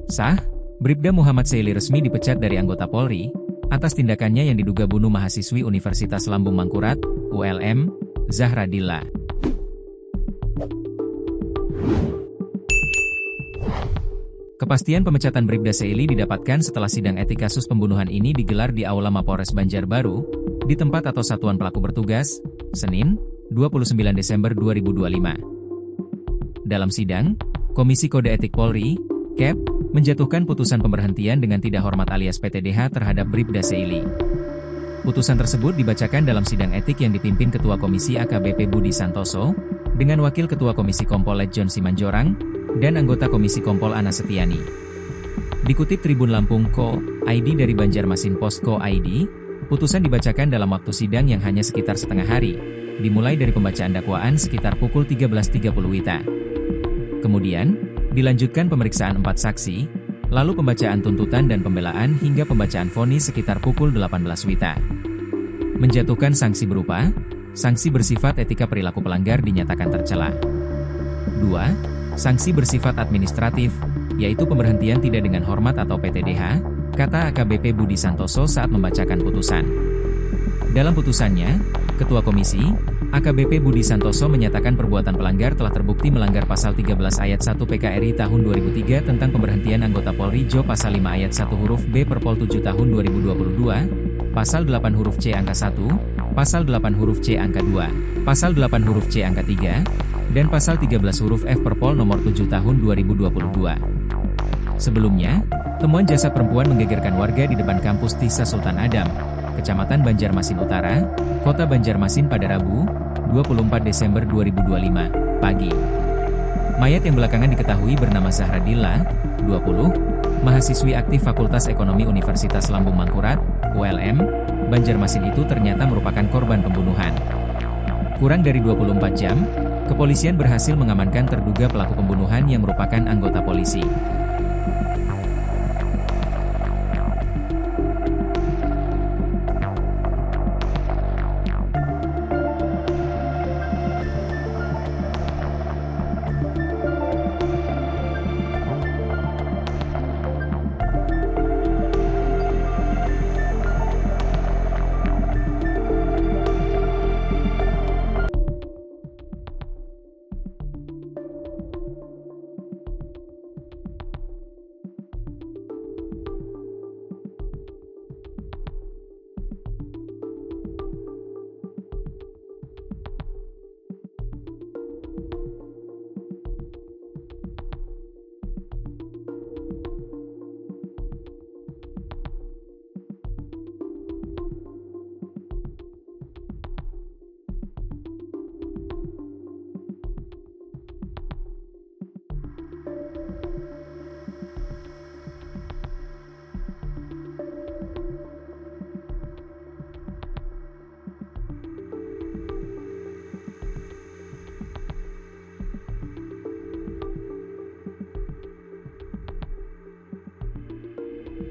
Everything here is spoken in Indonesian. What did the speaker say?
Sah, Bribda Muhammad Seili resmi dipecat dari anggota Polri, atas tindakannya yang diduga bunuh mahasiswi Universitas Lambung Mangkurat, ULM, Zahra Dilla. Kepastian pemecatan Bribda Seili didapatkan setelah sidang etik kasus pembunuhan ini digelar di Aula Mapolres Banjarbaru, di tempat atau satuan pelaku bertugas, Senin, 29 Desember 2025. Dalam sidang, Komisi Kode Etik Polri, KEP, menjatuhkan putusan pemberhentian dengan tidak hormat alias PTDH terhadap Bribda Seili. Putusan tersebut dibacakan dalam sidang etik yang dipimpin Ketua Komisi AKBP Budi Santoso, dengan Wakil Ketua Komisi Kompol John Simanjorang, dan anggota Komisi Kompol Ana Setiani. Dikutip Tribun Lampung Co.id dari Banjarmasin Post Co.id, putusan dibacakan dalam waktu sidang yang hanya sekitar setengah hari, dimulai dari pembacaan dakwaan sekitar pukul 13.30 WITA. Kemudian, dilanjutkan pemeriksaan 4 saksi, lalu pembacaan tuntutan dan pembelaan hingga pembacaan vonis sekitar pukul 18 WITA. Menjatuhkan sanksi berupa, sanksi bersifat etika perilaku pelanggar dinyatakan tercela. 2. Sanksi bersifat administratif, yaitu pemberhentian tidak dengan hormat atau PTDH, kata AKBP Budi Santoso saat membacakan putusan. Dalam putusannya, Ketua Komisi, AKBP Budi Santoso menyatakan perbuatan pelanggar telah terbukti melanggar pasal 13 ayat 1 PKRI tahun 2003 tentang pemberhentian anggota Polri Jo pasal 5 ayat 1 huruf B Perpol 7 tahun 2022, pasal 8 huruf C angka 1, pasal 8 huruf C angka 2, pasal 8 huruf C angka 3, dan pasal 13 huruf F Perpol nomor 7 tahun 2022. Sebelumnya, temuan jasad perempuan menggegerkan warga di depan kampus Tisa Sultan Adam, Kecamatan Banjarmasin Utara, Kota Banjarmasin pada Rabu, 24 Desember 2025, pagi. Mayat yang belakangan diketahui bernama Zahra Dilla, 20, mahasiswi aktif Fakultas Ekonomi Universitas Lambung Mangkurat, ULM, Banjarmasin itu ternyata merupakan korban pembunuhan. Kurang dari 24 jam, kepolisian berhasil mengamankan terduga pelaku pembunuhan yang merupakan anggota polisi.